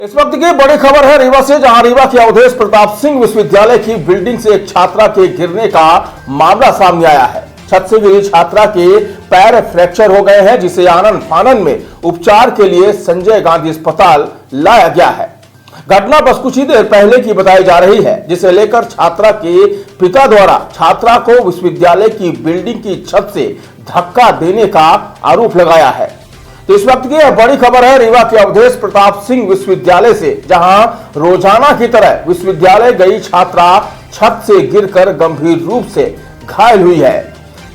इस वक्त की बड़ी खबर है रीवा से, जहां रीवा के अवधेश प्रताप सिंह विश्वविद्यालय की बिल्डिंग से एक छात्रा के गिरने का मामला सामने आया है। छत से गिरी छात्रा के पैर फ्रैक्चर हो गए हैं, जिसे आनन फानन में उपचार के लिए संजय गांधी अस्पताल लाया गया है। घटना बस कुछ ही देर पहले की बताई जा रही है, जिसे लेकर छात्रा के पिता द्वारा छात्रा को विश्वविद्यालय की बिल्डिंग की छत से धक्का देने का आरोप लगाया है। तो इस वक्त की बड़ी खबर है रीवा के अवधेश प्रताप सिंह विश्वविद्यालय से, जहां रोजाना की तरह विश्वविद्यालय गई छात्रा छत से गिरकर गंभीर रूप से घायल हुई है।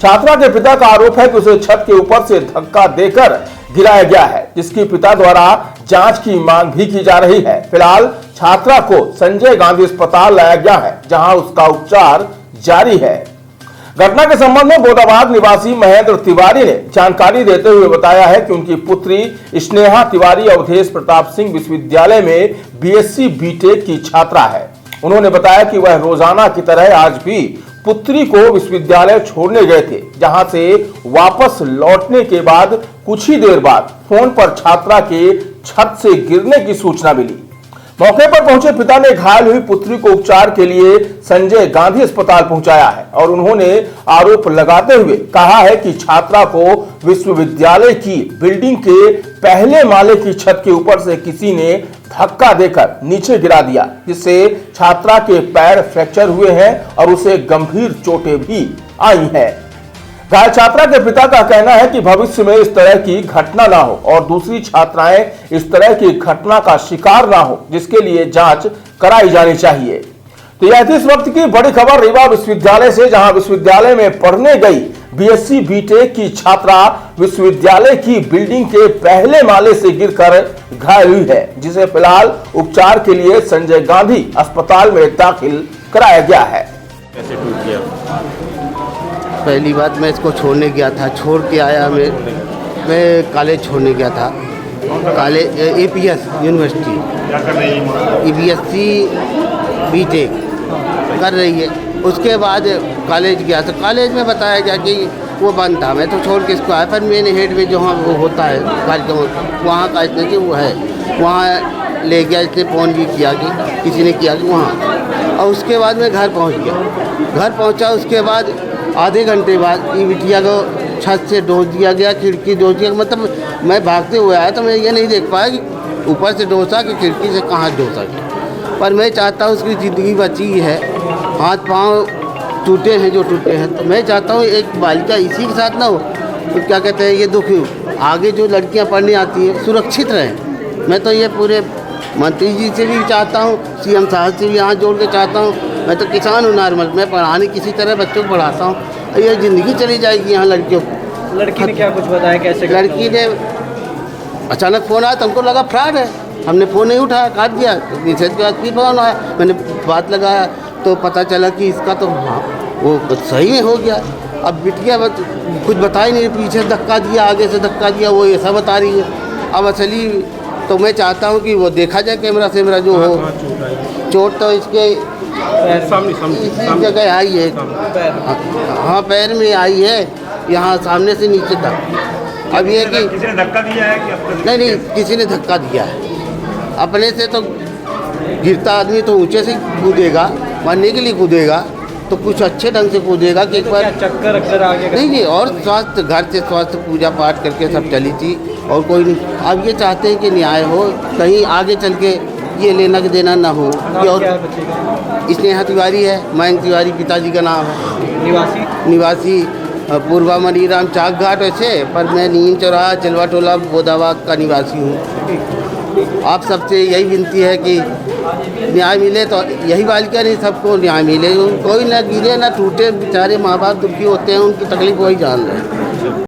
छात्रा के पिता का आरोप है कि उसे छत के ऊपर से धक्का देकर गिराया गया है, जिसकी पिता द्वारा जांच की मांग भी की जा रही है। फिलहाल छात्रा को संजय गांधी अस्पताल लाया गया है, जहां उसका उपचार जारी है। घटना के संबंध में गोदाबाद निवासी महेंद्र तिवारी ने जानकारी देते हुए बताया है कि उनकी पुत्री स्नेहा तिवारी अवधेश प्रताप सिंह विश्वविद्यालय में बीएससी बीटेक की छात्रा है। उन्होंने बताया कि वह रोजाना की तरह आज भी पुत्री को विश्वविद्यालय छोड़ने गए थे, जहां से वापस लौटने के बाद कुछ ही देर बाद फोन पर छात्रा के छत से गिरने की सूचना मिली। मौके पर पहुंचे पिता ने घायल हुई पुत्री को उपचार के लिए संजय गांधी अस्पताल पहुंचाया है और उन्होंने आरोप लगाते हुए कहा है कि छात्रा को विश्वविद्यालय की बिल्डिंग के पहले माले की छत के ऊपर से किसी ने धक्का देकर नीचे गिरा दिया, जिससे छात्रा के पैर फ्रैक्चर हुए हैं और उसे गंभीर चोटें भी आई हैं। घायल छात्रा के पिता का कहना है कि भविष्य में इस तरह की घटना ना हो और दूसरी छात्राएं इस तरह की घटना का शिकार ना हो, जिसके लिए जांच कराई जानी चाहिए। तो यह थी इस वक्त की बड़ी खबर रीवा विश्वविद्यालय से, जहां विश्वविद्यालय में पढ़ने गई बीएससी बीटेक की छात्रा विश्वविद्यालय की बिल्डिंग के पहले माले से गिरकर घायल हुई है, जिसे फिलहाल उपचार के लिए संजय गांधी अस्पताल में दाखिल कराया गया है। कैसे टूट गया? पहली बात मैं इसको छोड़ने गया था, छोड़ के आया मैं कॉलेज छोड़ने गया था, कॉलेज एपीएस यूनिवर्सिटी। क्या कर रही है? बीएससी बीटेक कर रही है। उसके बाद कॉलेज गया तो कॉलेज में बताया गया कि वो बंद था। मैं तो छोड़ के इसको आया, पर मेन हेड में जहाँ वो होता है कार्यक्रम, वहाँ का इसने कि वो है, वहाँ ले गया। इसने फ़ोन भी किया कि किसी ने किया कि वहाँ, और उसके बाद मैं घर पहुँच गया। घर पहुँचा उसके बाद आधे घंटे बाद ये बिटिया को छत से डोस दिया गया, खिड़की डोस दिया। मतलब मैं भागते हुए आया तो मैं ये नहीं देख पाया कि ऊपर से डोसा कि खिड़की से कहाँ डोसा गया। पर मैं चाहता हूँ उसकी ज़िंदगी बची है, हाथ पांव टूटे हैं जो टूटे हैं, तो मैं चाहता हूँ एक बालिका इसी के साथ ना हो तो क्या कहते हैं ये दुख आगे जो लड़कियाँ पढ़ने आती हैं सुरक्षित रहें। मैं तो ये पूरे मंत्री जी से भी चाहता हूँ, सीएम साहब से भी हाथ जोड़ के चाहता हूँ। मैं तो किसान हूँ नॉर्मल, मैं पढ़ाने किसी तरह बच्चों को पढ़ाता हूँ। ये ज़िंदगी चली जाएगी यहाँ लड़कियों को। लड़की ने क्या कुछ बताया कैसे? लड़की ने अचानक फ़ोन आया तो हमको लगा फ्रॉड है, हमने फ़ोन नहीं उठाया, काट दिया। रिसर्च के बाद फिर फ़ोन आया, मैंने बात लगाया तो पता चला कि इसका तो वो सही में हो गया। अब बिटिया कुछ बता ही नहीं, पीछे धक्का दिया, आगे से धक्का दिया, वो ऐसा बता रही है। अब असली तो मैं चाहता हूँ कि वो देखा जाए कैमरा सेमरा जो हो। चोट तो इसके इसी जगह आई है, हाँ पैर में आई है, यहाँ सामने से नीचे तक। अब ये कि किसी ने धक्का दिया है कि नहीं, किसी ने धक्का दिया है। अपने से तो गिरता आदमी तो ऊंचे से कूदेगा, मरने के लिए कूदेगा तो कुछ अच्छे ढंग से कूदेगा कि एक बार चक्कर अक्कर आगे नहीं। और स्वास्थ्य घर से स्वास्थ्य पूजा पाठ करके सब चली थी और कोई नहीं। अब ये चाहते हैं कि न्याय हो, कहीं आगे चल के ये लेना कि देना ना हो। और स्नेहा तिवारी है, मयंक तिवारी पिताजी का नाम है। निवासी पूर्वा मनीराम चाक घाट वैसे, पर मैं नीम चौराहा चलवा टोला गोदाबाद का निवासी हूँ। आप सबसे यही विनती है कि न्याय मिले, तो यही बालिका नहीं सबको न्याय मिले। कोई ना गिरे ना टूटे, बेचारे माँ बाप दुखी होते हैं, उनकी तकलीफ वही जान रहे हैं।